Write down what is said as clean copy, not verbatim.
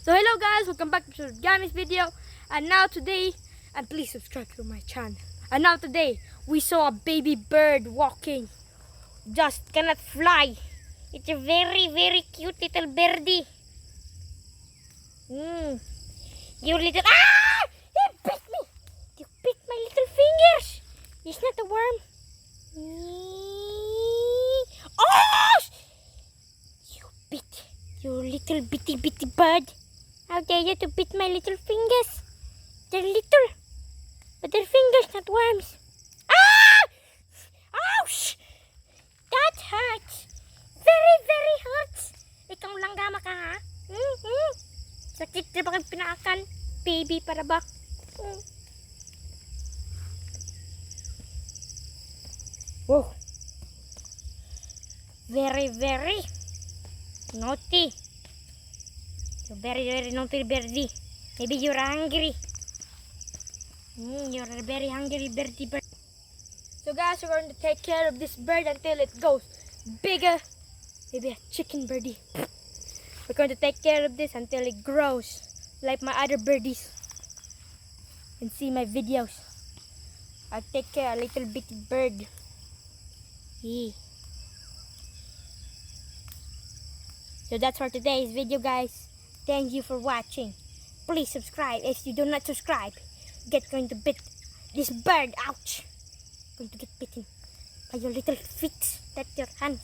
So hello guys, welcome back to Gammy's video. And now today, and please subscribe to my channel. And now today, we saw a baby bird walking. Just cannot fly. It's a very cute little birdie. You little, he bit me. You bit my little fingers. It's not a worm. Oh! You bit, you little bitty bird. How dare you to bit my little fingers? They're little, but they're fingers, not worms. Ouch! That hurts. Very hurts. Ikaw lang gama ka, ha? Sakit na bakit pinakan? Baby, para ba? Whoa. Very naughty. You're very naughty birdie. Maybe you're hungry. You're a very hungry birdie bird. So guys, we're going to take care of this bird until it goes bigger. Maybe a chicken birdie. We're going to take care of this until it grows like my other birdies. And see my videos. I'll take care of a little bitty bird. Yeah. So that's for today's video, guys. Thank you for watching. Please subscribe. If you do not subscribe, get going to bit this bird. Ouch! Going to get bitten by your little feet. That's your hands.